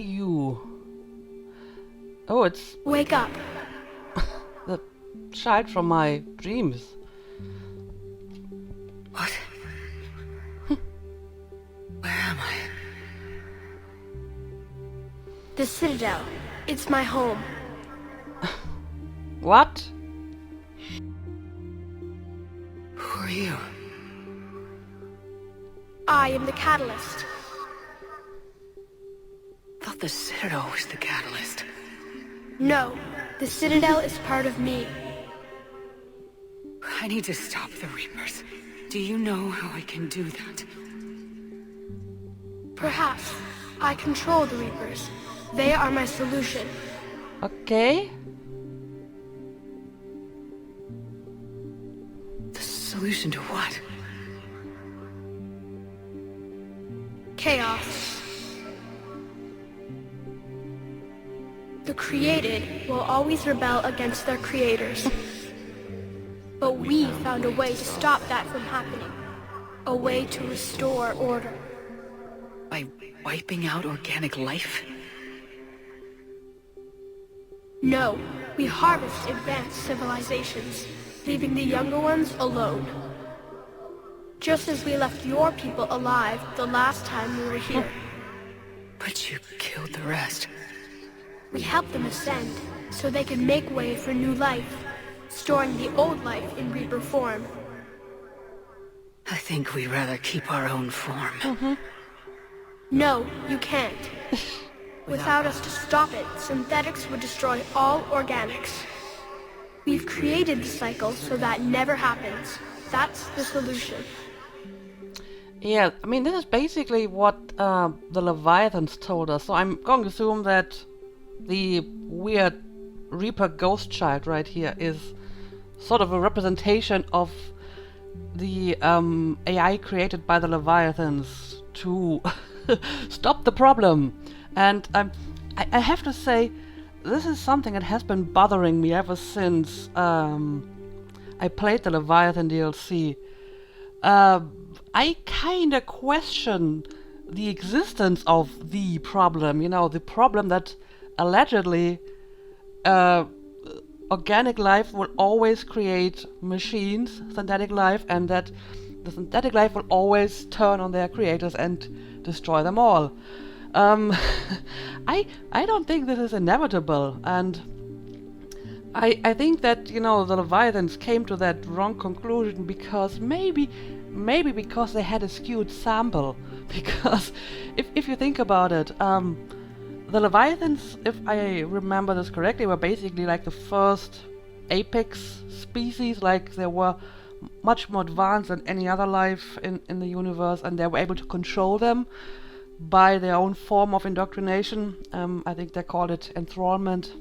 you? Oh, it's Wake up. the child from my dreams. What? Where am I? The Citadel. It's my home. What? Who are you? I am the Catalyst. Thought the Citadel was the catalyst. No, the Citadel is part of me. I need to stop the Reapers. Do you know how I can do that? Perhaps I control the Reapers. They are my solution. Okay. The solution to what? Chaos. The created will always rebel against their creators. But we found a way to stop that from happening. A way to restore order. By wiping out organic life? No, we harvest advanced civilizations, leaving the younger ones alone. Just as we left your people alive the last time we were here. But you killed the rest. We helped them ascend, so they could make way for new life, storing the old life in Reaper form. I think we'd rather keep our own form. No, you can't. Without us to stop it, synthetics would destroy all organics. We've created the cycle so that never happens. That's the solution. Yeah, I mean, this is basically what the Leviathans told us. So I'm going to assume that the weird Reaper ghost child right here is sort of a representation of the AI created by the Leviathans to stop the problem. And I have to say, this is something that has been bothering me ever since I played the Leviathan DLC. I kinda question the existence of the problem, you know, the problem that allegedly organic life will always create machines, synthetic life, and that the synthetic life will always turn on their creators and destroy them all. I don't think this is inevitable, and I think that, you know, the Leviathans came to that wrong conclusion because maybe because they had a skewed sample. Because if you think about it, the Leviathans, if I remember this correctly, were basically like the first apex species. Like, they were much more advanced than any other life in the universe, and they were able to control them by their own form of indoctrination. I think they called it enthrallment.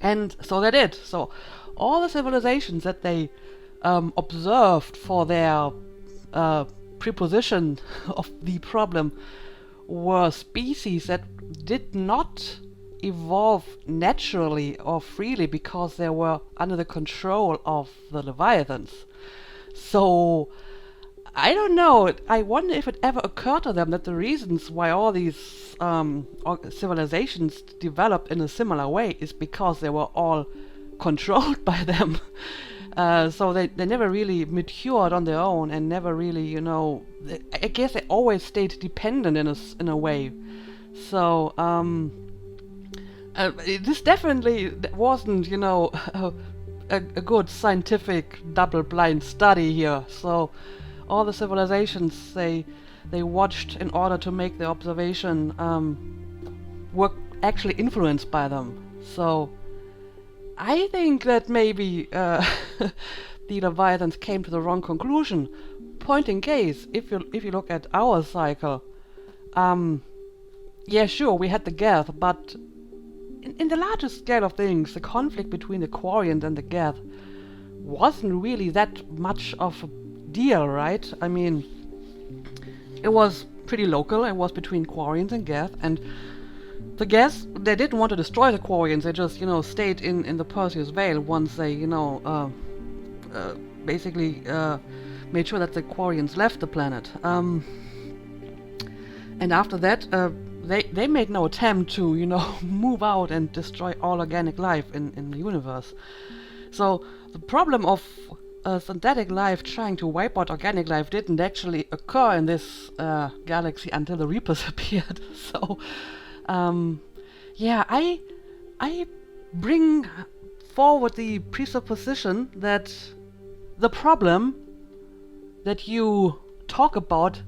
And so they did. So all the civilizations that they observed for their preposition of the problem were species that did not evolve naturally or freely because they were under the control of the Leviathans. So I don't know. I wonder if it ever occurred to them that the reasons why all these civilizations developed in a similar way is because they were all controlled by them. So they never really matured on their own and never really, you know, I guess they always stayed dependent in a way. So this definitely wasn't, you know, a good scientific double-blind study here. So all the civilizations they watched in order to make the observation were actually influenced by them. So I think that maybe the Leviathans came to the wrong conclusion. Point in case, if you look at our cycle, yeah, sure, we had the Geth, but in the larger scale of things, the conflict between the Quarians and the Geth wasn't really that much of a deal, right? I mean, it was pretty local. It was between Quarians and Geth, and the Geth, they didn't want to destroy the Quarians. They just, you know, stayed in the Perseus Vale once they, you know, basically made sure that the Quarians left the planet. And after that, they made no attempt to, move out and destroy all organic life in the universe. So the problem of synthetic life trying to wipe out organic life didn't actually occur in this galaxy until the Reapers appeared. So, yeah, I bring forward the presupposition that the problem that you talk about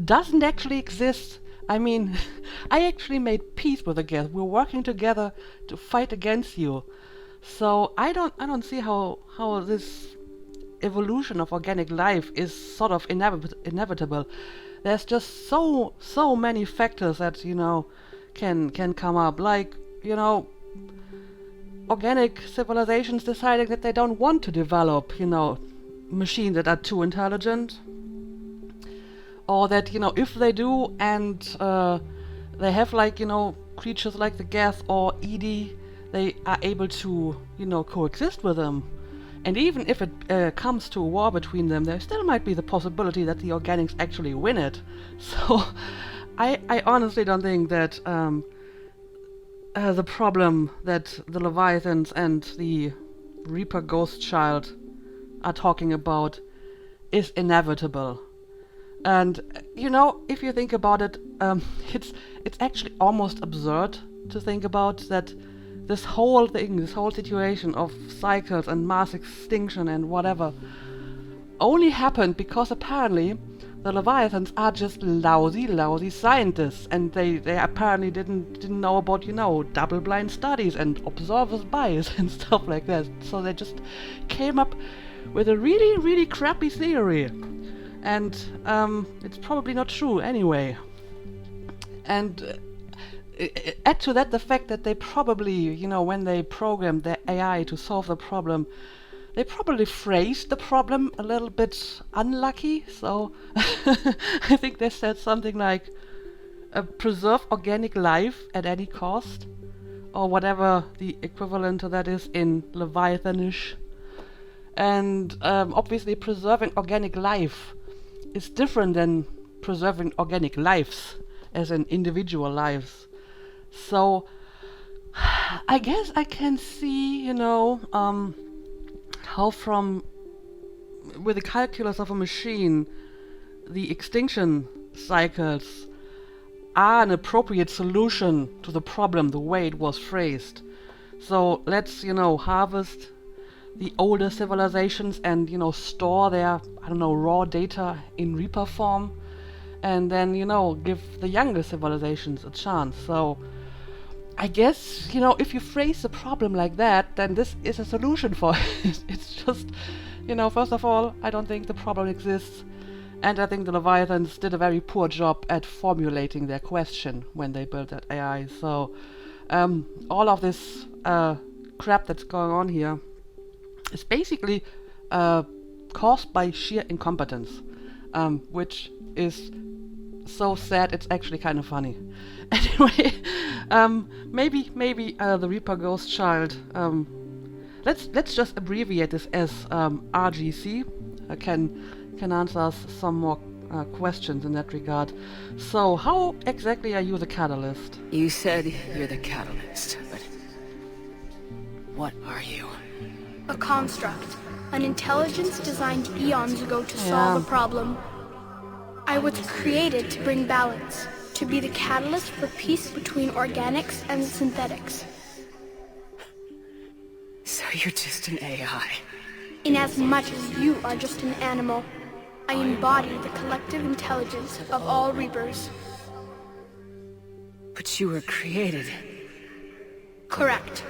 doesn't actually exist. I mean, I actually made peace with the Geth. We're working together to fight against you. So I don't see how this evolution of organic life is sort of inevitable. There's just so many factors that can come up, like organic civilizations deciding that they don't want to develop machines that are too intelligent, or that if they do and they have creatures like the Geth or Edie, they are able to coexist with them. And even if it comes to a war between them, there still might be the possibility that the organics actually win it. So I honestly don't think that the problem that the Leviathans and the Reaper Ghost Child are talking about is inevitable. And if you think about it, it's actually almost absurd to think about that this whole situation of cycles and mass extinction and whatever only happened because apparently the Leviathans are just lousy scientists, and they apparently didn't know about double-blind studies and observer's bias and stuff like that. So they just came up with a really crappy theory, and it's probably not true anyway. And add to that the fact that they probably, when they programmed their AI to solve the problem, they probably phrased the problem a little bit unlucky. So I think they said something like, preserve organic life at any cost, or whatever the equivalent to that is in Leviathanish. And obviously preserving organic life is different than preserving organic lives, as in individual lives. So I guess I can see, how with the calculus of a machine, the extinction cycles are an appropriate solution to the problem the way it was phrased. So let's, harvest the older civilizations and, store their, raw data in Reaper form, and then, give the younger civilizations a chance. So I guess, if you phrase the problem like that, then this is a solution for it. It's just, first of all, I don't think the problem exists, and I think the Leviathans did a very poor job at formulating their question when they built that AI. So all of this crap that's going on here is basically caused by sheer incompetence, which is so sad it's actually kind of funny. Anyway, maybe the Reaper Ghost Child. Let's just abbreviate this as RGC. Can answer us some more questions in that regard. So, how exactly are you the catalyst? You said you're the catalyst, but what are you? A construct, an intelligence designed eons ago to solve a problem. I was created to bring balance, to be the catalyst for peace between organics and synthetics. So you're just an AI? In as much as you are just an animal, I embody the collective intelligence of all Reapers. But you were created. Correct.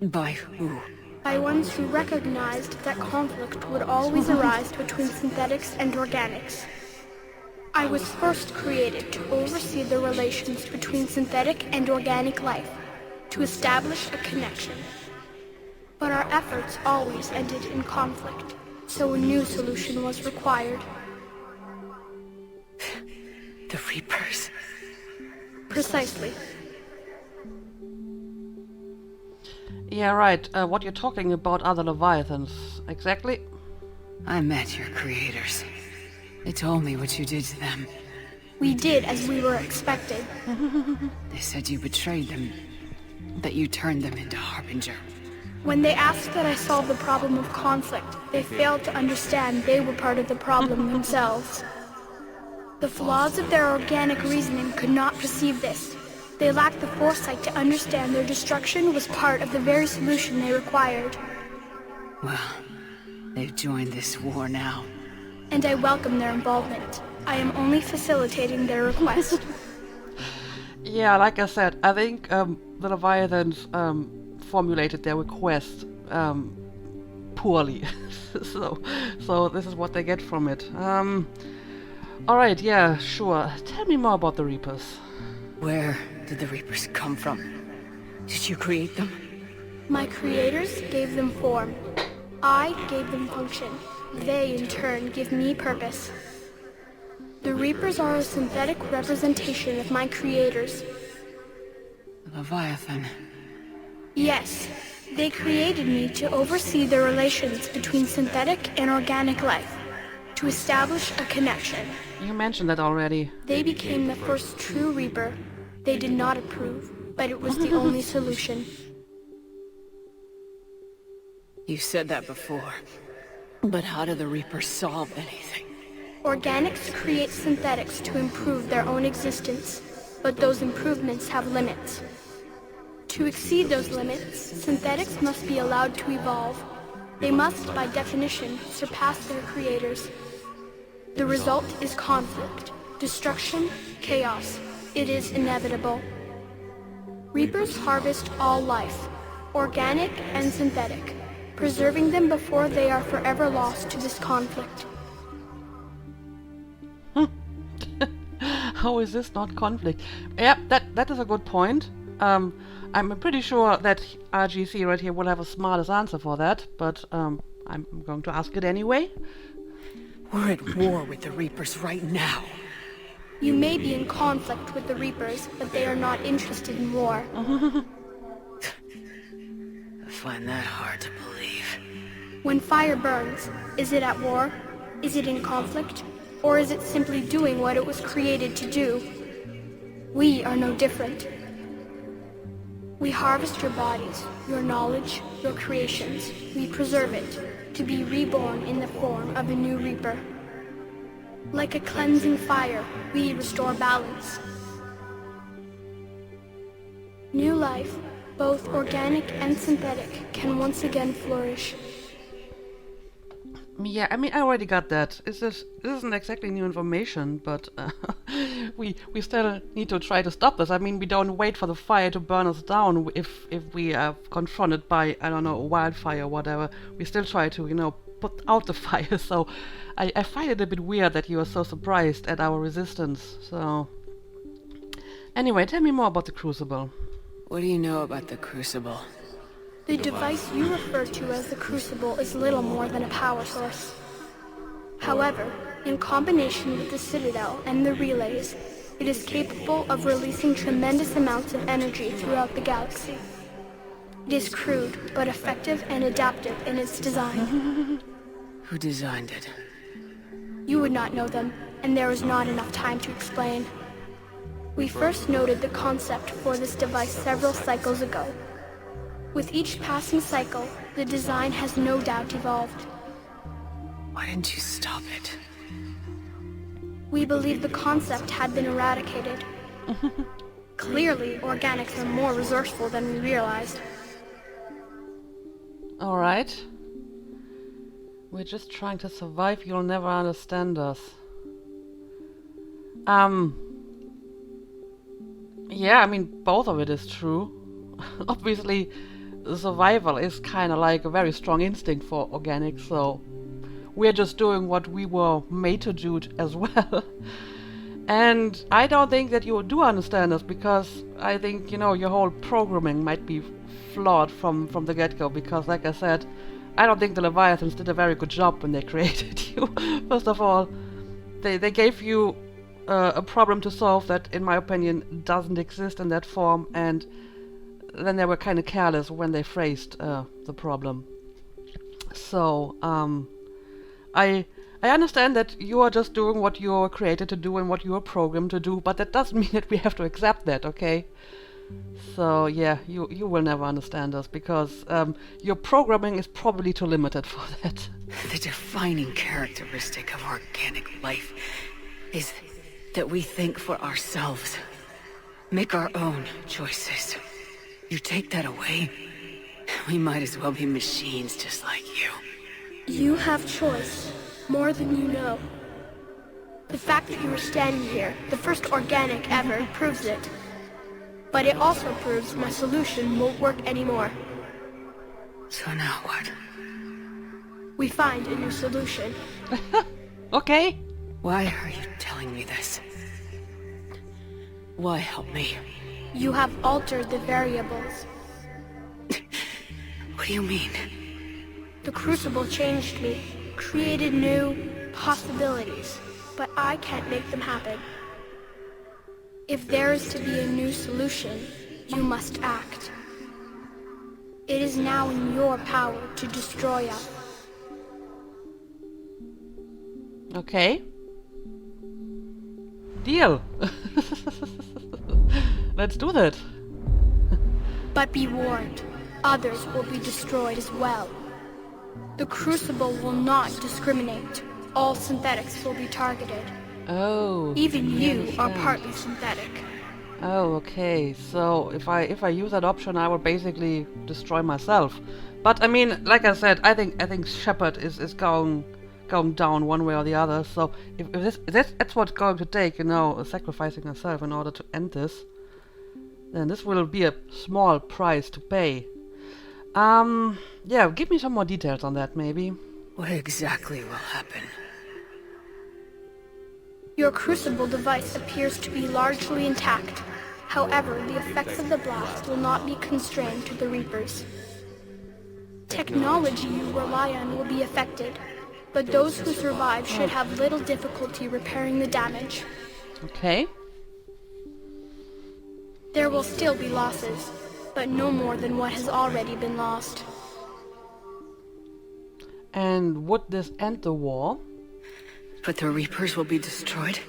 By who? By ones who recognized that conflict would always arise between synthetics and organics. I was first created to oversee the relations between synthetic and organic life, to establish a connection. But our efforts always ended in conflict, so a new solution was required. The Reapers? Precisely. Yeah, right. What you're talking about are the Leviathans. Exactly. I met your creators. They told me what you did to them. We did as we were expected. They said you betrayed them, that you turned them into Harbinger. When they asked that I solve the problem of conflict, they failed to understand they were part of the problem themselves. The flaws of their organic reasoning could not perceive this. They lacked the foresight to understand their destruction was part of the very solution they required. Well, they've joined this war now. And I welcome their involvement. I am only facilitating their request. Yeah, like I said, I think the Leviathans formulated their request poorly. so this is what they get from it. Alright, yeah, sure. Tell me more about the Reapers. Where did the Reapers come from? Did you create them? My creators gave them form. I gave them function. They, in turn, give me purpose. The Reapers are a synthetic representation of my creators. Leviathan. Yes, they created me to oversee the relations between synthetic and organic life, to establish a connection. You mentioned that already. They became the first true Reaper. They did not approve, but it was the only solution. You said that before. But how do the Reapers solve anything? Organics create synthetics to improve their own existence, but those improvements have limits. To exceed those limits, synthetics must be allowed to evolve. They must, by definition, surpass their creators. The result is conflict, destruction, chaos. It is inevitable. Reapers harvest all life, organic and synthetic, preserving them before they are forever lost to this conflict. How is this not conflict? Yeah, that is a good point. I'm pretty sure that RGC right here will have a smartest answer for that, but I'm going to ask it anyway. We're at war with the Reapers right now. You may be in conflict with the Reapers, but they are not interested in war. I find that hard to believe. When fire burns, is it at war? Is it in conflict? Or is it simply doing what it was created to do? We are no different. We harvest your bodies, your knowledge, your creations. We preserve it, to be reborn in the form of a new Reaper. Like a cleansing fire, we restore balance. New life, both organic and synthetic, can once again flourish. Yeah, I mean, I already got that. This isn't exactly new information, but we still need to try to stop this. I mean, we don't wait for the fire to burn us down if we are confronted by, I don't know, a wildfire or whatever. We still try to, put out the fire. So I find it a bit weird that you are so surprised at our resistance. So anyway, tell me more about the Crucible. What do you know about the Crucible? The device you refer to as the Crucible is little more than a power source. However, in combination with the Citadel and the relays, it is capable of releasing tremendous amounts of energy throughout the galaxy. It is crude, but effective and adaptive in its design. Who designed it? You would not know them, and there is not enough time to explain. We first noted the concept for this device several cycles ago. With each passing cycle, the design has no doubt evolved. Why didn't you stop it? We believe the concept had been eradicated. Clearly, organics are more resourceful than we realized. Alright. We're just trying to survive, you'll never understand us. Yeah, I mean, both of it is true. Obviously, survival is kind of like a very strong instinct for organics, so we're just doing what we were made to do as well. And I don't think that you do understand us, because I think, your whole programming might be flawed from the get-go, because like I said, I don't think the Leviathans did a very good job when they created you. First of all, they gave you a problem to solve that, in my opinion, doesn't exist in that form, and then they were kind of careless when they phrased the problem. So, I I understand that you are just doing what you were created to do and what you are programmed to do, but that doesn't mean that we have to accept that, okay? So yeah, you will never understand us because your programming is probably too limited for that. The defining characteristic of organic life is that we think for ourselves, make our own choices. You take that away, we might as well be machines just like you. You have choice, more than you know. The fact that you are standing here, the first organic ever, proves it. But it also proves my solution won't work anymore. So now what? We find a new solution. Okay. Why are you telling me this? Why help me? You have altered the variables. What do you mean? The Crucible changed me, created new possibilities, but I can't make them happen. If there is to be a new solution, you must act. It is now in your power to destroy us. Okay. Deal. Let's do that. But be warned, others will be destroyed as well. The Crucible will not discriminate. All synthetics will be targeted. Oh. Even I you are understand. partly synthetic. Oh, okay. So if I use that option, I will basically destroy myself. But I mean, like I said, I think Shepard is going down one way or the other. So if that's what's going to take, you know, sacrificing herself in order to end this, then this will be a small price to pay. Yeah, give me some more details on that, maybe. What exactly will happen? Your Crucible device appears to be largely intact. However, the effects of the blast will not be constrained to the Reapers. Technology you rely on will be affected, but those who survive should have little difficulty repairing the damage. Okay. There will still be losses, but no more than what has already been lost. And would this end the war? But the Reapers will be destroyed?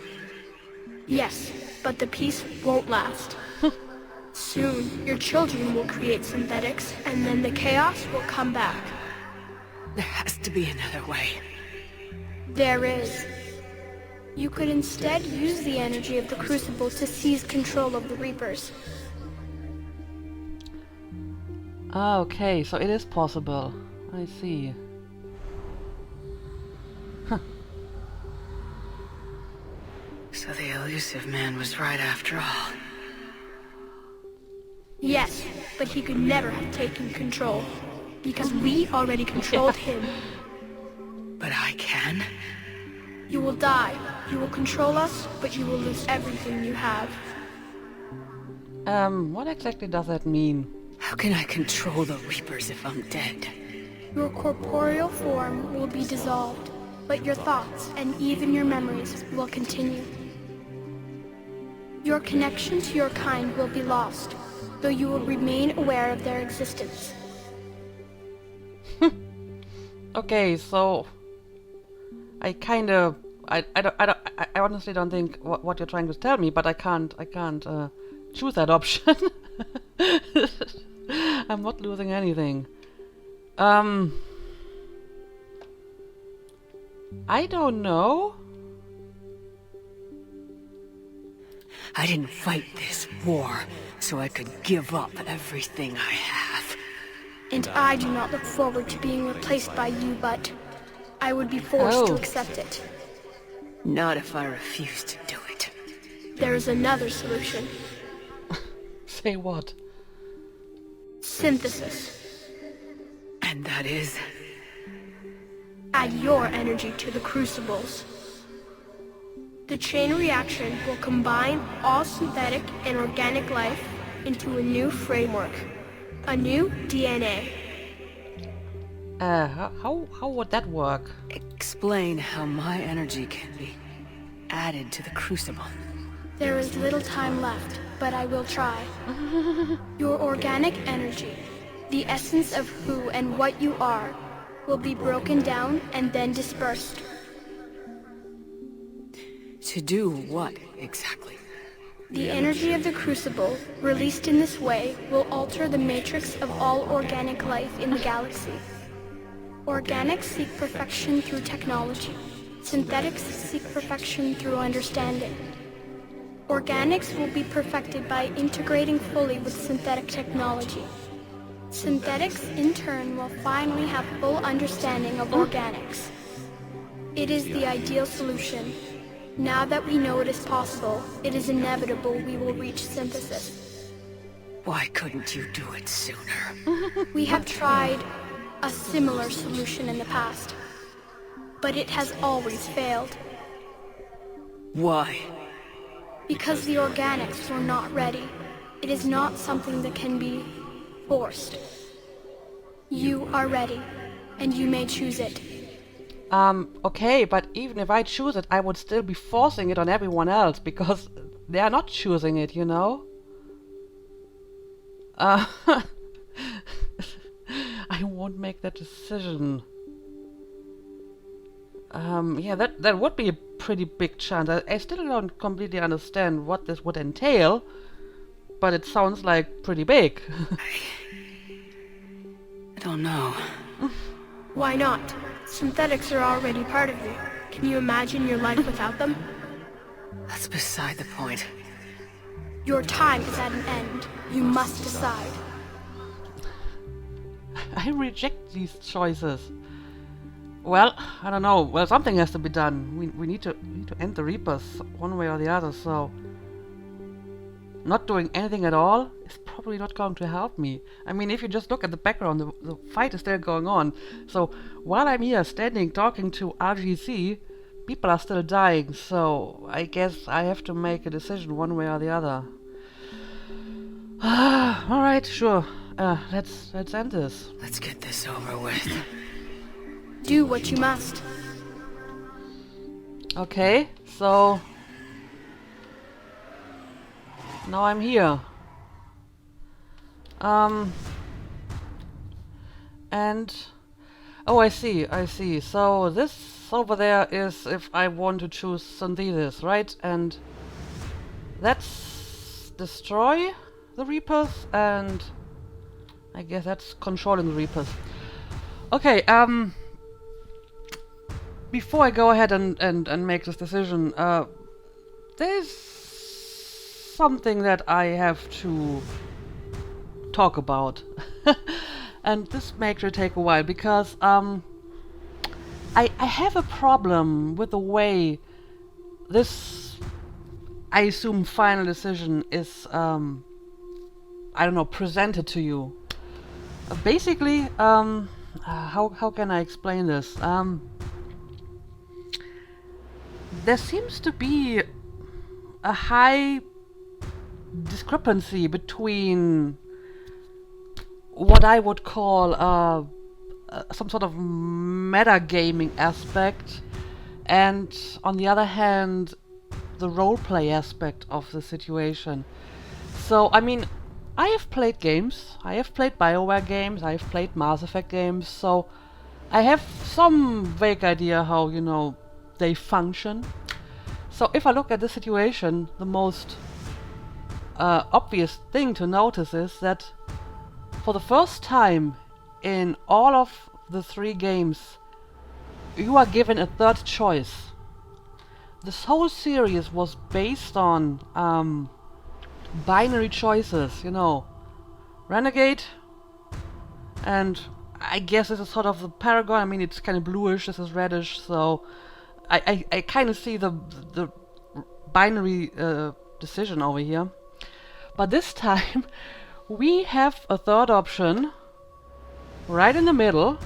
Yes, but the peace won't last. Soon, your children will create synthetics, and then the chaos will come back. There has to be another way. There is. You could instead use the energy of the Crucible to seize control of the Reapers. Ah, okay, so it is possible. I see. So the elusive man was right after all. Yes, but he could never have taken control, because we already controlled him. But I can? You will die. You will control us, but you will lose everything you have. What exactly does that mean? How can I control the Reapers if I'm dead? Your corporeal form will be dissolved, but your thoughts and even your memories will continue. Your connection to your kind will be lost, though you will remain aware of their existence. Okay, so I honestly don't think what you're trying to tell me, but I can't choose that option. I'm not losing anything. I don't know. I didn't fight this war so I could give up everything I have. And I do not look forward to being replaced by you, but I would be forced to accept it. Not if I refuse to do it. There is another solution. Say what? Synthesis. And that is? Add your energy to the Crucibles. The chain reaction will combine all synthetic and organic life into a new framework, a new DNA. How would that work? Explain how my energy can be added to the Crucible. There is little time left, but I will try. Your organic energy, the essence of who and what you are, will be broken down and then dispersed. To do what, exactly? The energy of the crucible, released in this way, will alter the matrix of all organic life in the galaxy. Organics seek perfection through technology. Synthetics seek perfection through understanding. Organics will be perfected by integrating fully with synthetic technology. Synthetics, in turn, will finally have full understanding of organics. It is the ideal solution. Now that we know it is possible, it is inevitable we will reach synthesis. Why couldn't you do it sooner? We have tried a similar solution in the past, but it has always failed. Why? Because the organics were not ready. It is not something that can be forced. You are ready, and you may choose it. Okay, but even if I choose it, I would still be forcing it on everyone else, because they are not choosing it, you know? I won't make that decision. Yeah, that would be a pretty big chance. I still don't completely understand what this would entail, but it sounds like pretty big. I don't know. Why not? Synthetics are already part of you. Can you imagine your life without them? That's beside the point. Your time is at an end. You must decide. I reject these choices. Well, I don't know. Well, something has to be done. We need to end the Reapers one way or the other, so not doing anything at all is probably not going to help me. I mean, if you just look at the background, the fight is still going on. So while I'm here standing talking to RGC, people are still dying, so I guess I have to make a decision one way or the other. Alright, sure. Let's end this. Let's get this over with. Do what you must. Okay, so now I'm here. And oh, I see. So this over there is if I want to choose synthesis, right? And that's destroy the Reapers, and I guess that's controlling the Reapers. Okay, before I go ahead and make this decision, there's something that I have to talk about. And this may actually take a while, because I have a problem with the way this, I assume, final decision is, I don't know, presented to you. Basically, how can I explain this? There seems to be a high discrepancy between what I would call some sort of metagaming aspect, and on the other hand, the roleplay aspect of the situation. So, I mean, I have played games, I have played BioWare games, I have played Mass Effect games, so I have some vague idea how, you know, they function. So if I look at the situation, the most obvious thing to notice is that for the first time in all of the 3 games, you are given a third choice. This whole series was based on binary choices, you know, Renegade, and I guess this is sort of the Paragon. I mean, it's kind of bluish, this is reddish, so I kind of see the binary decision over here. But this time we have a third option right in the middle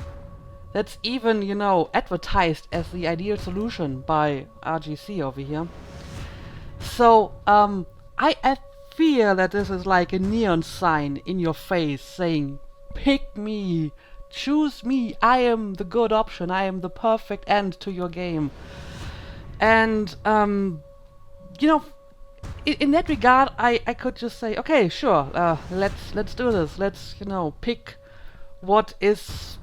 that's even, you know, advertised as the ideal solution by RGC over here. So I feel that this is like a neon sign in your face saying, pick me, choose me, I am the good option, I am the perfect end to your game. And you know, in that regard, I could just say, okay, sure, let's do this. Let's, you know, pick what is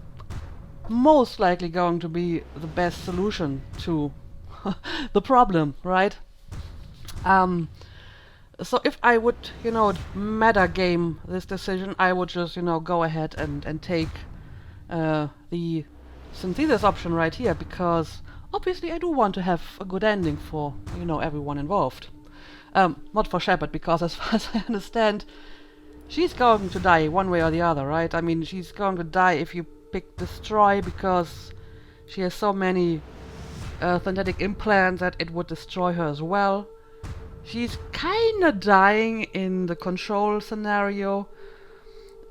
most likely going to be the best solution to the problem, right? Um, so if I would, meta game this decision, I would just, go ahead and take the synthesis option right here, because obviously I do want to have a good ending for, everyone involved. Not for Shepard, because as far as I understand, she's going to die one way or the other, right? I mean, she's going to die if you pick Destroy, because she has so many synthetic implants that it would destroy her as well. She's kinda dying in the control scenario,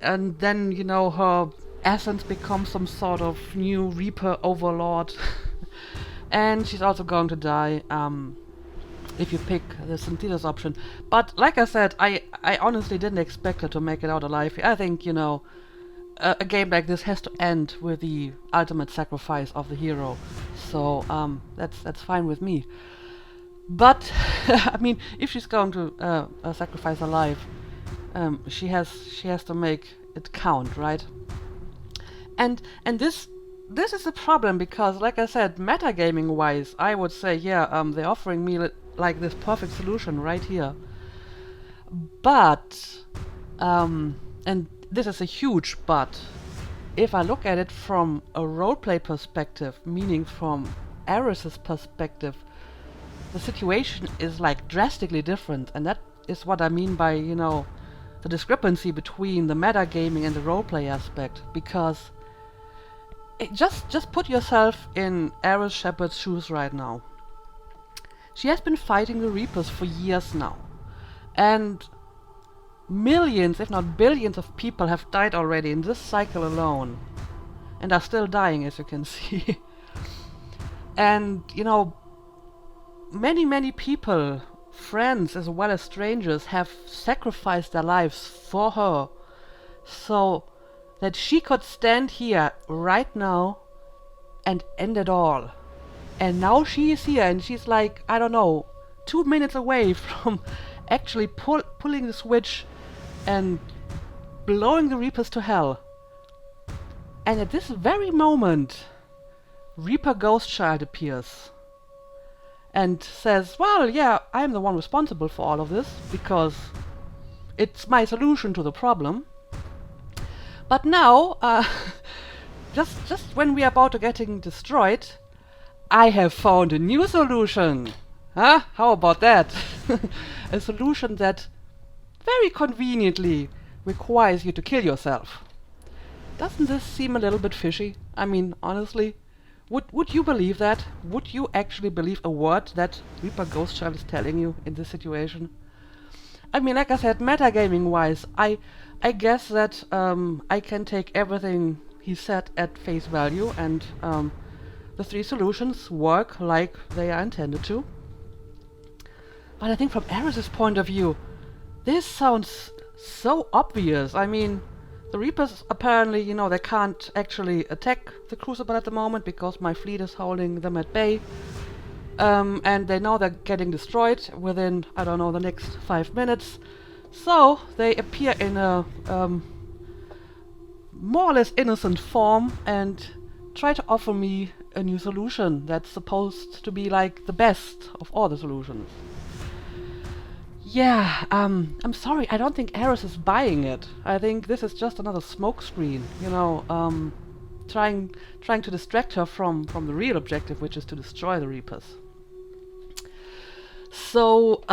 and then, her essence becomes some sort of new Reaper overlord. And she's also going to die if you pick the synthesis option. But like I said, I honestly didn't expect her to make it out alive. I think, a game like this has to end with the ultimate sacrifice of the hero. So that's fine with me. But I mean, if she's going to sacrifice her life, she has to make it count, right? And this is a problem, because, like I said, metagaming wise, I would say, yeah, they're offering me like this perfect solution right here. But and this is a huge but. If I look at it from a roleplay perspective, meaning from Aeris's perspective, the situation is like drastically different, and that is what I mean by, the discrepancy between the metagaming and the roleplay aspect. Because just put yourself in Aeris Shepard's shoes right now. She has been fighting the Reapers for years now, and millions, if not billions of people have died already in this cycle alone, and are still dying, as you can see. And, many people, friends as well as strangers, have sacrificed their lives for her, so that she could stand here right now and end it all. And now she is here, and she's like, I don't know, 2 minutes away from actually pulling the switch and blowing the Reapers to hell. And at this very moment, Reaper Ghostchild appears and says, well, yeah, I'm the one responsible for all of this, because it's my solution to the problem. But now, just when we are about to getting destroyed, I have found a new solution. Huh? How about that? A solution that very conveniently requires you to kill yourself. Doesn't this seem a little bit fishy? I mean, honestly, would you believe that? Would you actually believe a word that Reaper Ghostchild is telling you in this situation? I mean, like I said, metagaming wise, I guess that I can take everything he said at face value, and the three solutions work like they are intended to. But I think from Aeris's point of view, this sounds so obvious. I mean, the Reapers apparently, they can't actually attack the Crucible at the moment because my fleet is holding them at bay. And they know they're getting destroyed within, I don't know, the next 5 minutes. So they appear in a more or less innocent form and try to offer me a new solution that's supposed to be like the best of all the solutions. Yeah, I'm sorry, I don't think Aeris is buying it. I think this is just another smokescreen, trying to distract her from the real objective, which is to destroy the Reapers. So,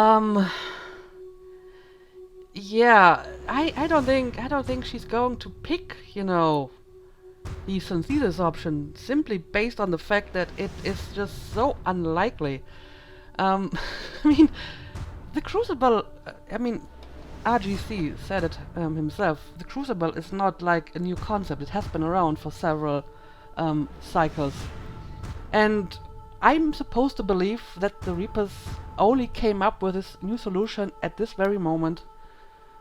yeah, I don't think she's going to pick, the synthesis option, simply based on the fact that it is just so unlikely. I mean, the Crucible, RGC said it himself, the Crucible is not like a new concept, it has been around for several cycles. And I'm supposed to believe that the Reapers only came up with this new solution at this very moment,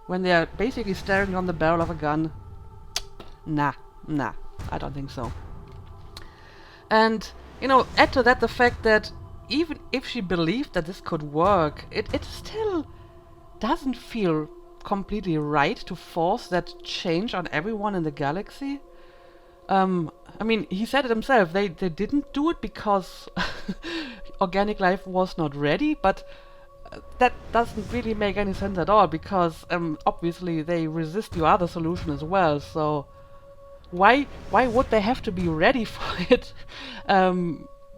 when they're basically staring on the barrel of a gun. Nah, I don't think so. And, add to that the fact that even if she believed that this could work, it still doesn't feel completely right to force that change on everyone in the galaxy. He said it himself, they didn't do it because organic life was not ready, but that doesn't really make any sense at all, because obviously they resist your other solution as well. So why would they have to be ready for it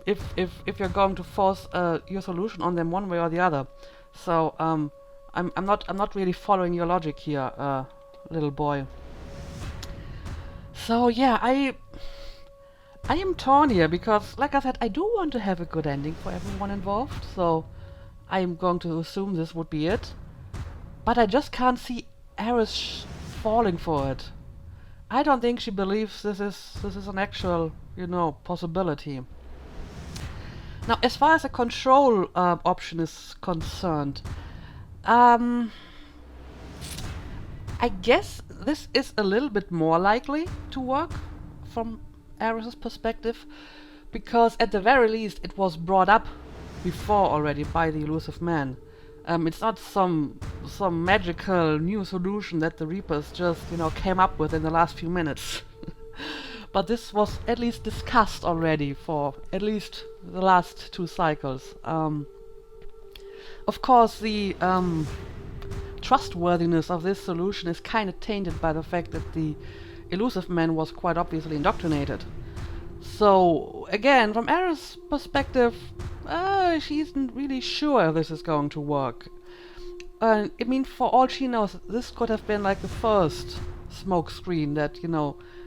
if you're going to force your solution on them one way or the other? So I'm not really following your logic here, little boy. So yeah, I am torn here, because like I said, I do want to have a good ending for everyone involved, so I'm going to assume this would be it. But I just can't see Eris falling for it. I don't think she believes this is an actual, possibility. Now, as far as the control option is concerned, I guess this is a little bit more likely to work from Eris's perspective, because at the very least it was brought up before already by the Illusive Man. It's not some magical new solution that the Reapers just, came up with in the last few minutes. But this was at least discussed already for at least the last 2 cycles. Of course, the trustworthiness of this solution is kind of tainted by the fact that the Illusive Man was quite obviously indoctrinated. So, again, from Eris' perspective, she isn't really sure this is going to work. I mean, for all she knows, this could have been like the first smokescreen that,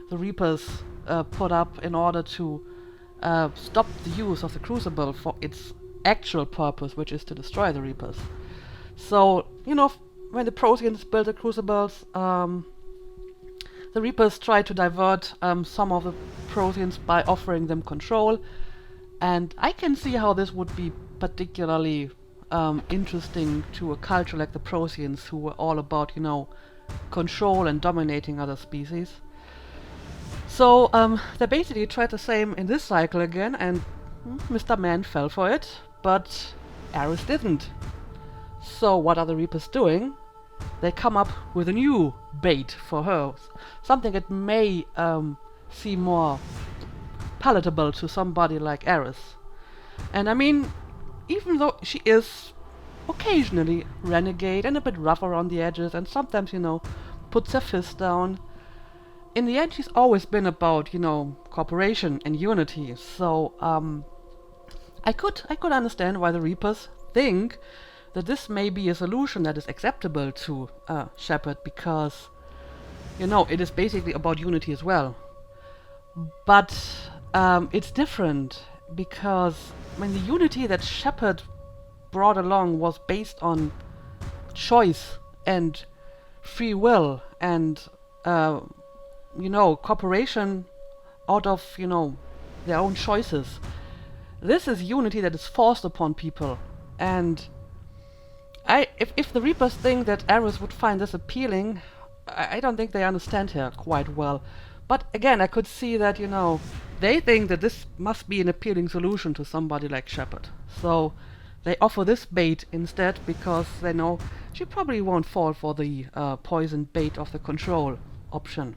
the Reapers put up in order to stop the use of the Crucible for its actual purpose, which is to destroy the Reapers. So, when the Protheans built the Crucibles, the Reapers tried to divert some of the Protheans by offering them control, and I can see how this would be particularly interesting to a culture like the Protheans, who were all about, control and dominating other species. So they basically tried the same in this cycle again, and Mr. Man fell for it, but Eris didn't. So what are the Reapers doing? They come up with a new bait for her, something that may seem more palatable to somebody like Eris. And I mean, even though she is occasionally renegade and a bit rough around the edges and sometimes, puts her fist down, in the end she's always been about, cooperation and unity. So I could understand why the Reapers think that this may be a solution that is acceptable to Shepard, because, it is basically about unity as well. But it's different, because when the unity that Shepard brought along was based on choice and free will and, cooperation out of, their own choices. This is unity that is forced upon people, and if the Reapers think that Eris would find this appealing, I don't think they understand her quite well. But again, I could see that, they think that this must be an appealing solution to somebody like Shepard. So they offer this bait instead, because they know she probably won't fall for the poison bait of the control option.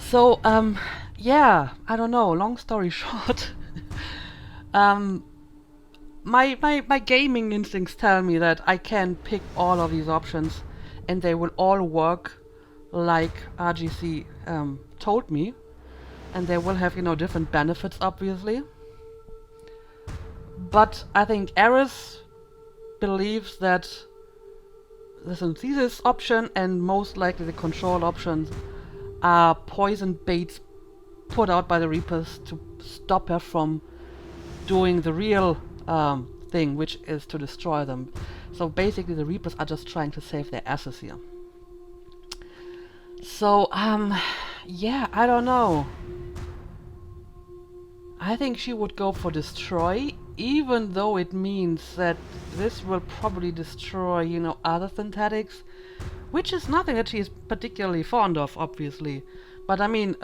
So, yeah, I don't know, long story short. My gaming instincts tell me that I can pick all of these options and they will all work like RGC told me, and they will have, different benefits, obviously. But I think Eris believes that the synthesis option and most likely the control options are poison baits put out by the Reapers to stop her from doing the real thing, which is to destroy them. So basically the Reapers are just trying to save their asses here. So, yeah, I don't know. I think she would go for destroy, even though it means that this will probably destroy, other synthetics, which is nothing that she is particularly fond of, obviously. But I mean,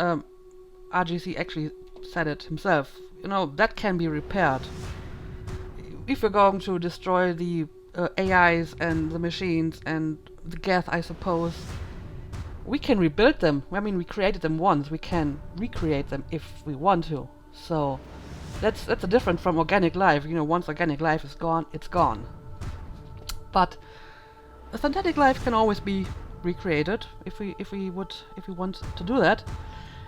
RGC actually said it himself, that can be repaired. If we're going to destroy the AIs and the machines and the Geth, I suppose, we can rebuild them. I mean, we created them once, we can recreate them if we want to. So that's a different from organic life. Once organic life is gone, it's gone. But a synthetic life can always be recreated if we want to do that.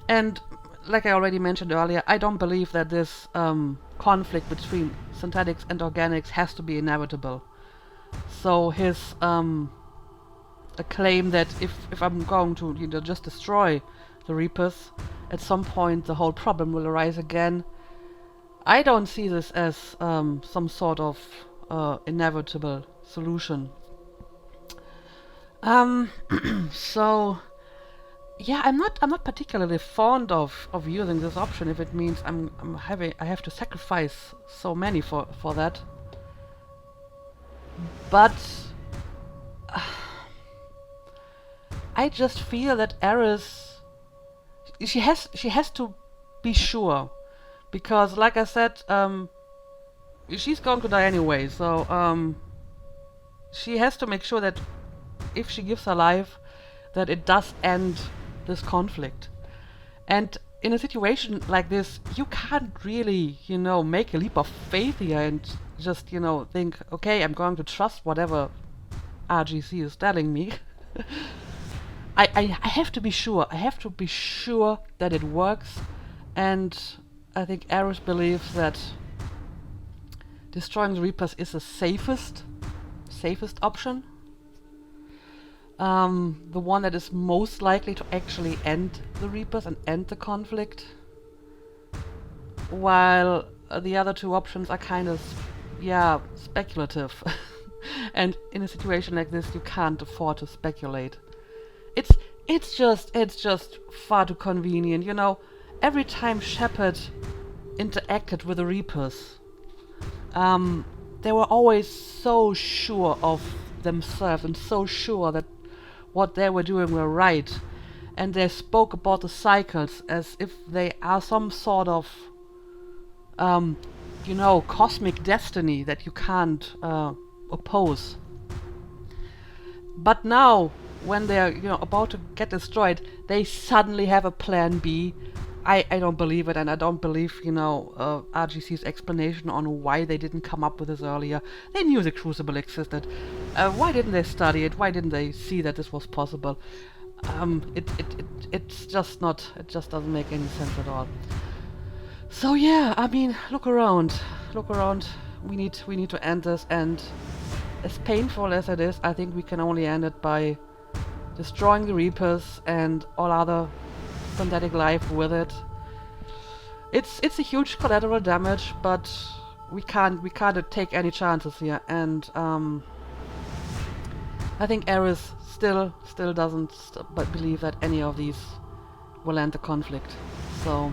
And like I already mentioned earlier, I don't believe that this conflict between synthetics and organics has to be inevitable. So his a claim that if I'm going to just destroy the Reapers, at some point the whole problem will arise again. I don't see this as some sort of inevitable solution. So yeah, I'm not particularly fond of using this option if it means I have to sacrifice so many for that. But I just feel that Aerith, she has to be sure, because like I said, she's going to die anyway. So she has to make sure that if she gives her life, that it does end this conflict. And in a situation like this, you can't really, make a leap of faith here and just, think, okay, I'm going to trust whatever RGC is telling me. I have to be sure. I have to be sure that it works. And I think Aerith believes that destroying the Reapers is the safest option. The one that is most likely to actually end the Reapers and end the conflict, while the other two options are kind of, speculative. And in a situation like this, you can't afford to speculate. It's just far too convenient, Every time Shepard interacted with the Reapers, they were always so sure of themselves and so sure that what they were doing were right, and they spoke about the cycles as if they are some sort of cosmic destiny that you can't oppose. But now, when they're about to get destroyed, they suddenly have a plan B. I don't believe it, and I don't believe RGC's explanation on why they didn't come up with this earlier. They knew the Crucible existed. Why didn't they study it? Why didn't they see that this was possible? It's just not. It just doesn't make any sense at all. So yeah, I mean, look around. We need to end this, and as painful as it is, I think we can only end it by destroying the Reapers and all other synthetic life with it. It's a huge collateral damage, but we can't take any chances here, and I think Aerith still doesn't believe that any of these will end the conflict. So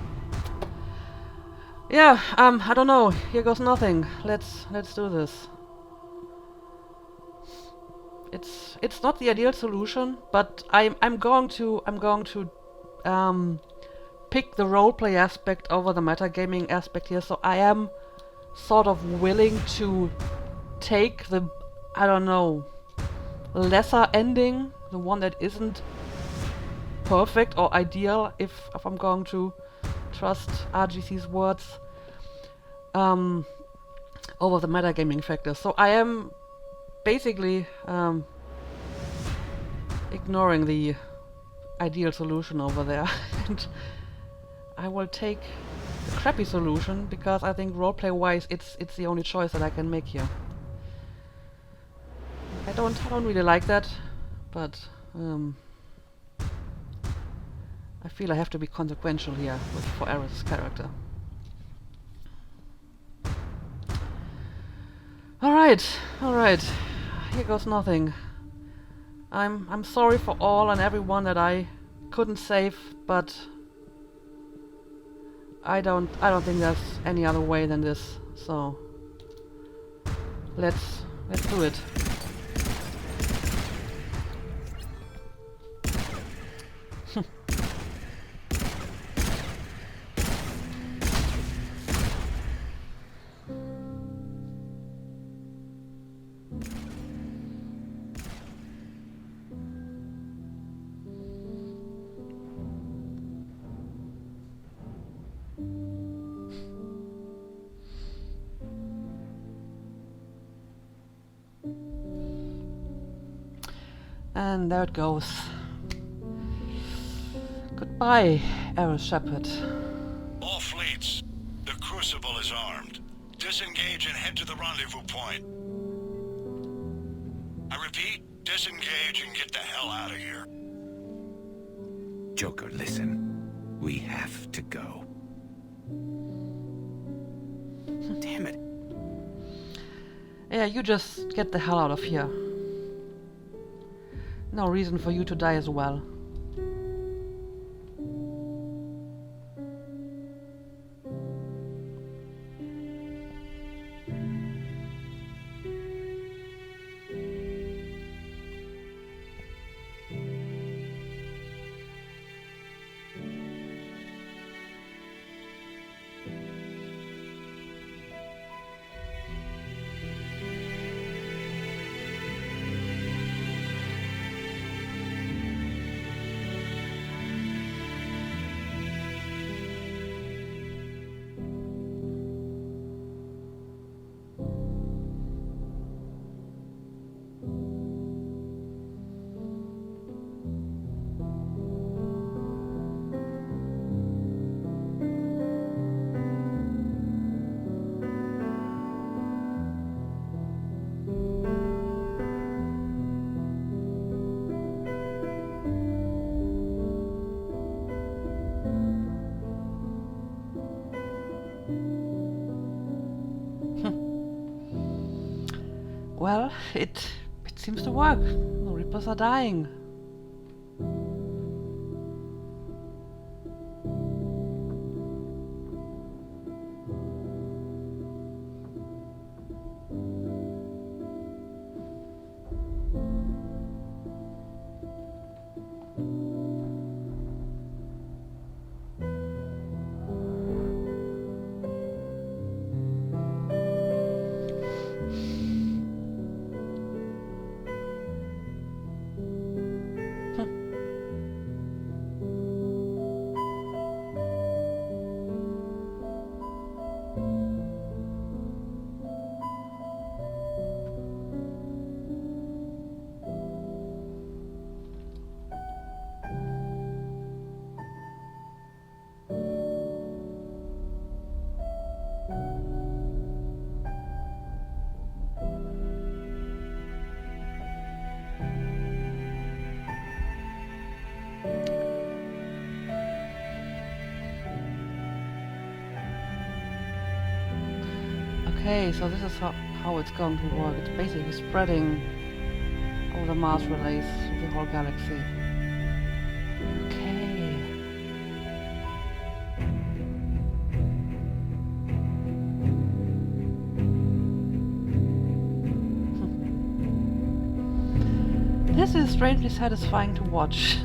yeah, I don't know. Here goes nothing. Let's do this. It's not the ideal solution, but I'm going to pick the roleplay aspect over the metagaming aspect here. So I am sort of willing to take the, lesser ending, the one that isn't perfect or ideal, if I'm going to trust RGC's words, over the metagaming factor. So I am basically ignoring the ideal solution over there, and I will take the crappy solution because I think roleplay wise it's the only choice that I can make here. I don't really like that, but I feel I have to be consequential here for Aerith's character. Alright. Here goes nothing. I'm sorry for all and everyone that I couldn't save, but I don't think there's any other way than this. So let's do it. And there it goes. Goodbye, Arrow Shepherd. All fleets. The Crucible is armed. Disengage and head to the rendezvous point. I repeat, disengage and get the hell out of here. Joker, listen. We have to go. Damn it. Yeah, you just get the hell out of here. No reason for you to die as well. Well, it seems to work. The Reapers are dying. Okay, so this is how it's going to work. It's basically spreading over the Mars relays of the whole galaxy. Okay. This is strangely satisfying to watch.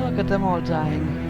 Look at them all dying.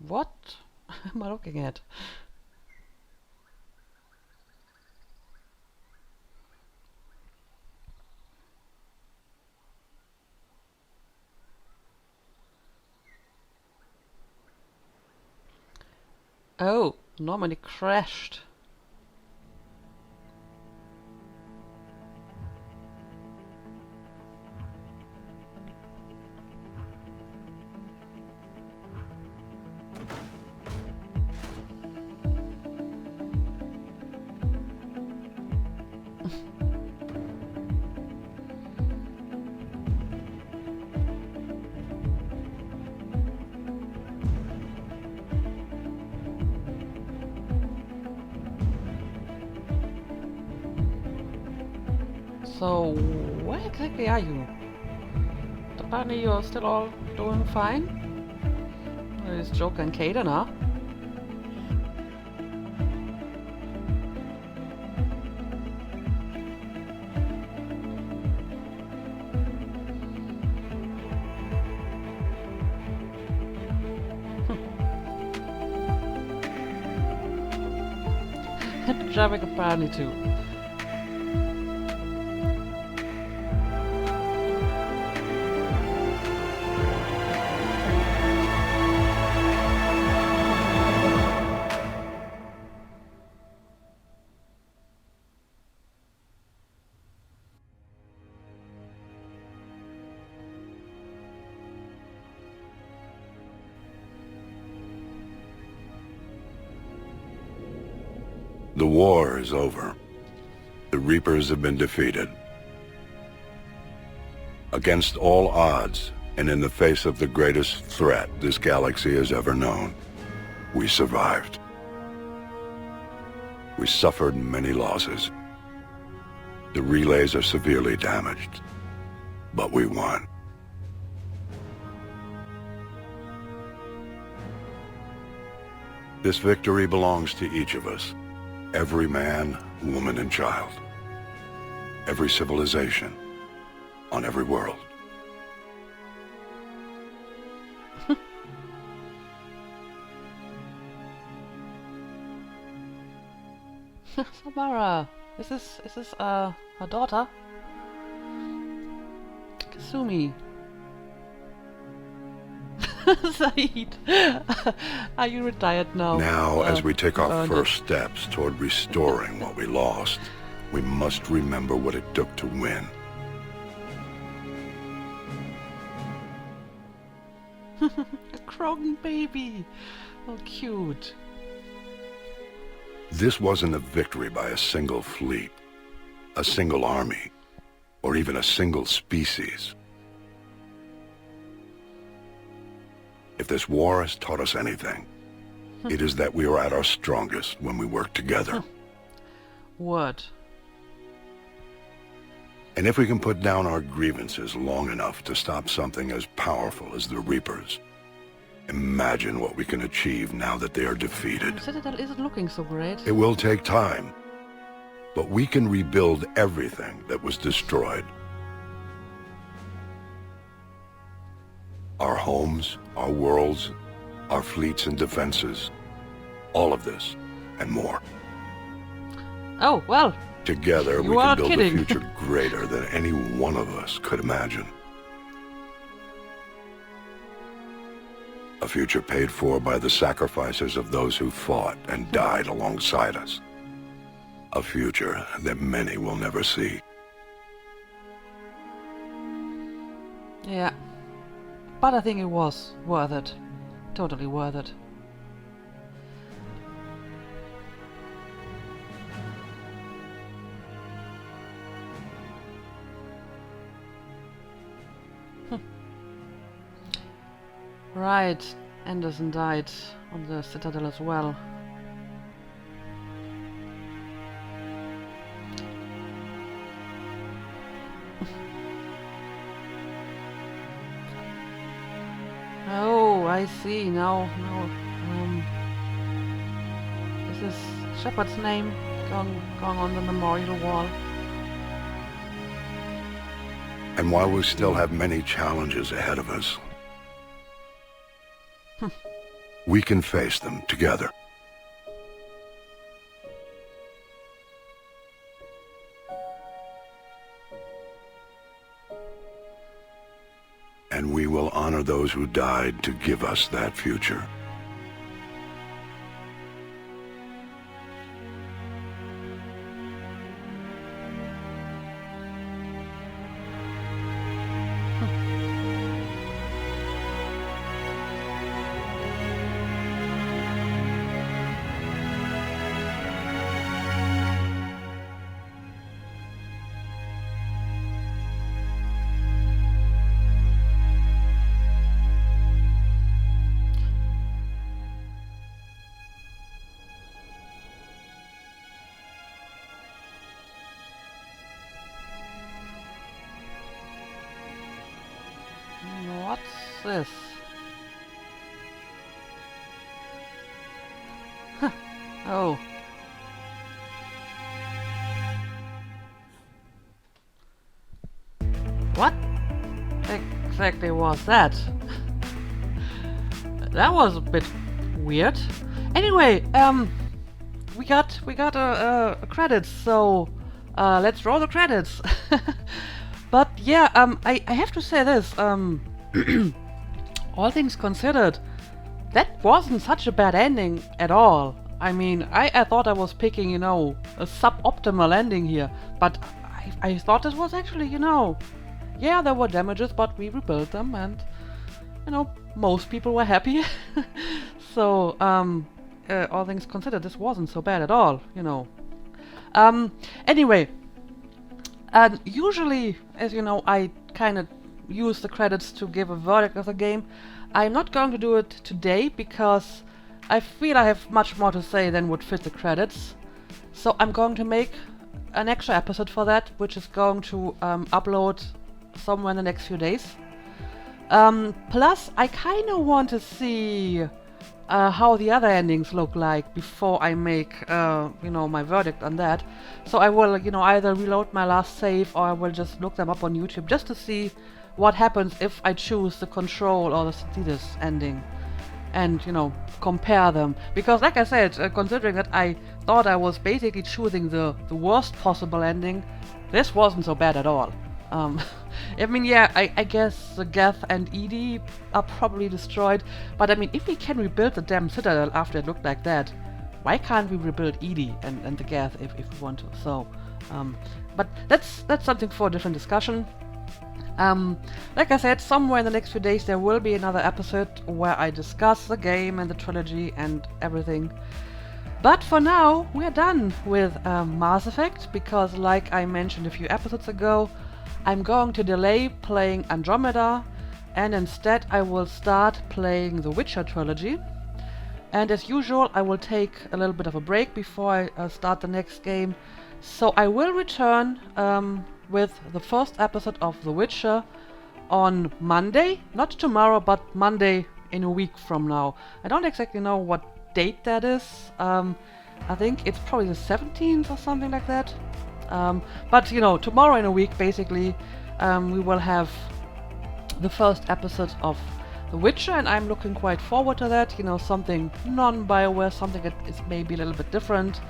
What am I looking at? Oh, Normandy crashed. So, where exactly are you? Apparently you're still all doing fine? There's Joker and Kaden, huh? Traffic apparently too. The war is over. The Reapers have been defeated. Against all odds, and in the face of the greatest threat this galaxy has ever known, we survived. We suffered many losses. The relays are severely damaged, but we won. This victory belongs to each of us. Every man, woman, and child. Every civilization. On every world. Samara, is this her daughter? Kasumi. Saeed, are you retired now? Now, as we take our earned first steps toward restoring what we lost, we must remember what it took to win. A Krogan baby. Oh, cute. This wasn't a victory by a single fleet, a single army, or even a single species. If this war has taught us anything, it is that we are at our strongest when we work together. Word. And if we can put down our grievances long enough to stop something as powerful as the Reapers, imagine what we can achieve now that they are defeated. The Citadel isn't looking so great. It will take time, but we can rebuild everything that was destroyed. Our homes, our worlds, our fleets and defenses. All of this, and more. Oh, well. Together, You we are can build kidding. a future greater than any one of us could imagine. A future paid for by the sacrifices of those who fought and died alongside us. A future that many will never see. Yeah. But I think it was worth it. Totally worth it. Right. Anderson died on the Citadel as well. Oh, I see. Now, this is Shepard's name going on the memorial wall. And while we still have many challenges ahead of us, we can face them together. And we will honor those who died to give us that future. this? Huh. Oh. What exactly was that? That was a bit weird. Anyway, we got a credits, so let's roll the credits. But yeah, I have to say this. All things considered, that wasn't such a bad ending at all. I mean, I thought I was picking, you know, a suboptimal ending here, but I thought this was actually, you know, yeah, there were damages, but we rebuilt them, and you know, most people were happy. So, all things considered, this wasn't so bad at all, you know. Anyway, usually, as you know, I kind of use the credits to give a verdict of the game. I'm not going to do it today because I feel I have much more to say than would fit the credits. So I'm going to make an extra episode for that, which is going to upload somewhere in the next few days. Plus, I kind of want to see how the other endings look like before I make, you know, my verdict on that. So I will, you know, either reload my last save or I will just look them up on YouTube just to see what happens if I choose the Control or the Thetis ending. And, you know, compare them. Because, like I said, considering that I thought I was basically choosing the worst possible ending, this wasn't so bad at all. I mean, yeah, I guess the Geth and Edie are probably destroyed, but I mean, if we can rebuild the damn Citadel after it looked like that, why can't we rebuild Edie and the Geth if we want to? So, but that's something for a different discussion. Like I said, somewhere in the next few days there will be another episode where I discuss the game and the trilogy and everything. But for now, we're done with Mass Effect, because like I mentioned a few episodes ago, I'm going to delay playing Andromeda, and instead I will start playing the Witcher trilogy. And as usual, I will take a little bit of a break before I start the next game. So I will return with the first episode of The Witcher on Monday. Not tomorrow, but Monday in a week from now. I don't exactly know what date that is. I think it's probably the 17th or something like that. But, you know, tomorrow in a week, basically, we will have the first episode of The Witcher, and I'm looking quite forward to that. You know, something non-BioWare, something that is maybe a little bit different.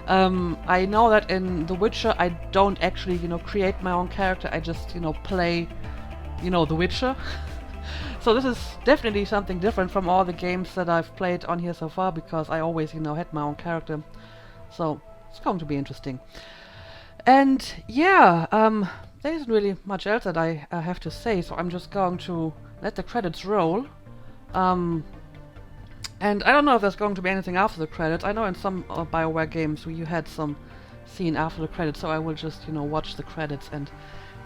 I know that in The Witcher, I don't actually, you know, create my own character. I just, you know, play, you know, The Witcher. So this is definitely something different from all the games that I've played on here so far, because I always, you know, had my own character. So it's going to be interesting. And yeah, there isn't really much else that I have to say, so I'm just going to let the credits roll. And I don't know if there's going to be anything after the credits. I know in some BioWare games you had some scene after the credits, so I will just, you know, watch the credits and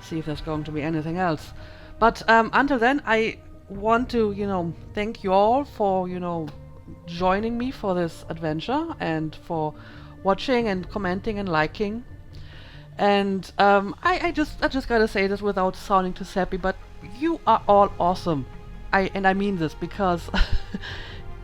see if there's going to be anything else. But until then, I want to, you know, thank you all for, you know, joining me for this adventure and for watching and commenting and liking. And I just gotta say this without sounding too sappy, but you are all awesome. I mean this, because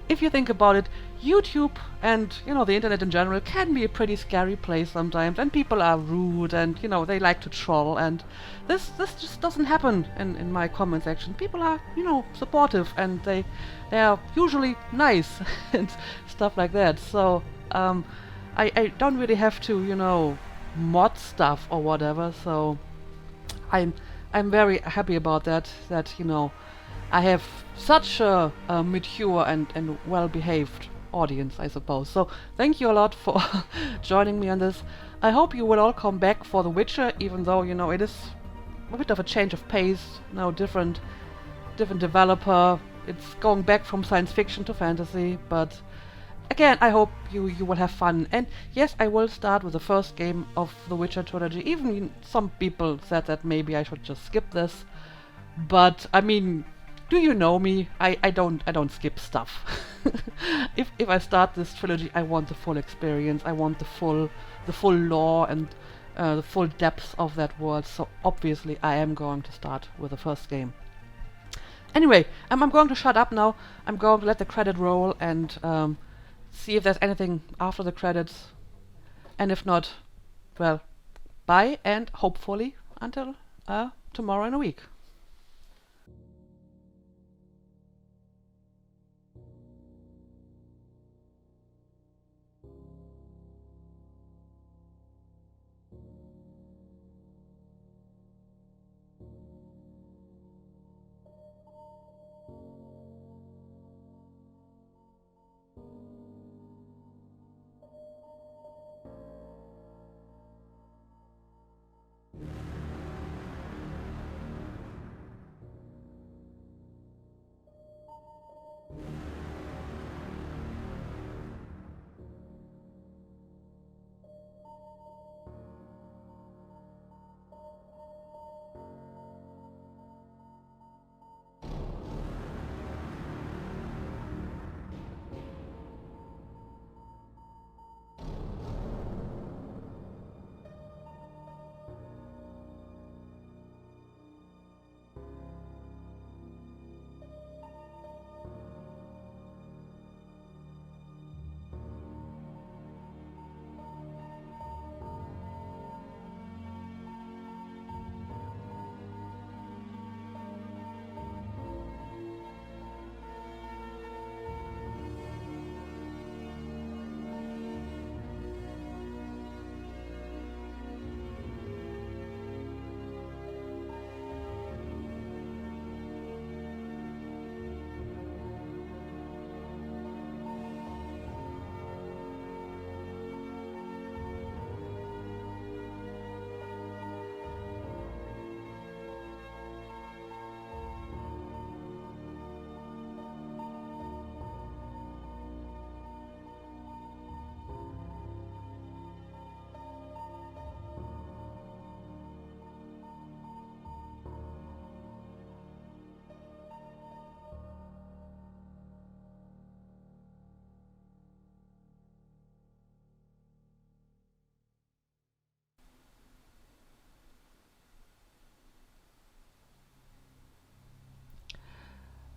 if you think about it, YouTube and, you know, the internet in general can be a pretty scary place sometimes, and people are rude and, you know, they like to troll, and this just doesn't happen in my comment section. People are, you know, supportive, and they are usually nice and stuff like that. So I don't really have to, you know, mod stuff or whatever, so I'm very happy about that, you know, I have such a mature and well-behaved audience, I suppose. So thank you a lot for joining me on this. I hope you will all come back for The Witcher, even though, you know, it is a bit of a change of pace, you know, different developer. It's going back from science fiction to fantasy, but again, I hope you will have fun. And yes, I will start with the first game of the Witcher trilogy. Even some people said that maybe I should just skip this, but I mean, do you know me? I don't skip stuff. If I start this trilogy, I want the full experience. I want the full lore and the full depth of that world. So obviously, I am going to start with the first game. Anyway, I'm going to shut up now. I'm going to let the credit roll and see if there's anything after the credits. And if not, well, bye and hopefully until tomorrow in a week.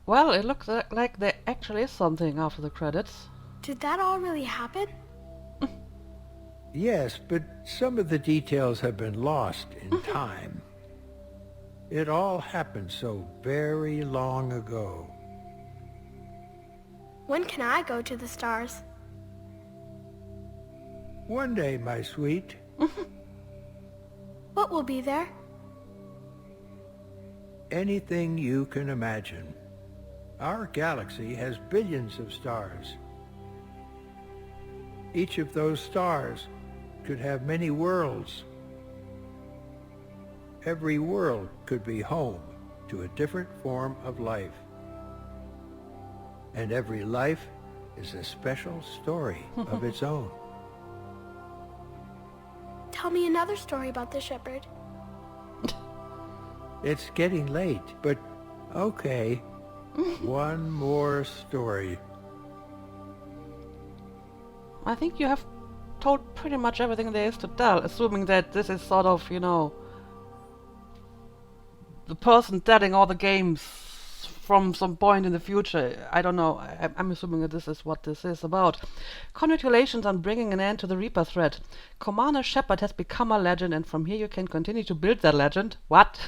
Well, it looks like there actually is something after the credits. Did that all really happen? Yes, but some of the details have been lost in time. It all happened so very long ago. When can I go to the stars? One day, my sweet. What will be there? Anything you can imagine. Our galaxy has billions of stars. Each of those stars could have many worlds. Every world could be home to a different form of life. And every life is a special story of its own. Tell me another story about the shepherd. It's getting late, but okay. One more story. I think you have told pretty much everything there is to tell, assuming that this is sort of, you know, the person telling all the games from some point in the future. I don't know. I'm assuming that this is what this is about. Congratulations on bringing an end to the Reaper threat. Commander Shepard has become a legend, and from here you can continue to build that legend. What?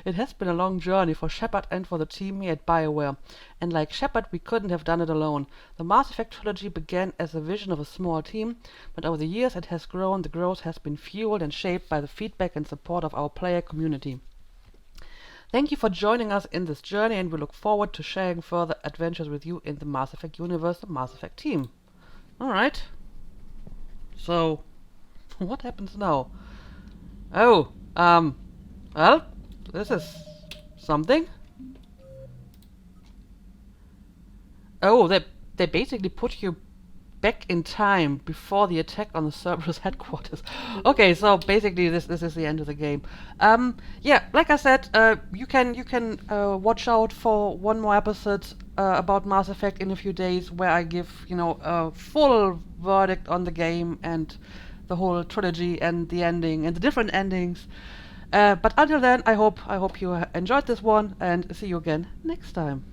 It has been a long journey for Shepard and for the team here at BioWare. And like Shepard, we couldn't have done it alone. The Mass Effect trilogy began as a vision of a small team, but over the years it has grown. The growth has been fueled and shaped by the feedback and support of our player community. Thank you for joining us in this journey, and we look forward to sharing further adventures with you in the Mass Effect universe, the Mass Effect team. Alright. So, what happens now? Oh, well, this is something. Oh, they basically put you back in time before the attack on the Cerberus headquarters. Okay, so basically this is the end of the game. Yeah, like I said, you can watch out for one more episode about Mass Effect in a few days, where I give, you know, a full verdict on the game and the whole trilogy and the ending and the different endings. But until then, I hope you enjoyed this one, and see you again next time.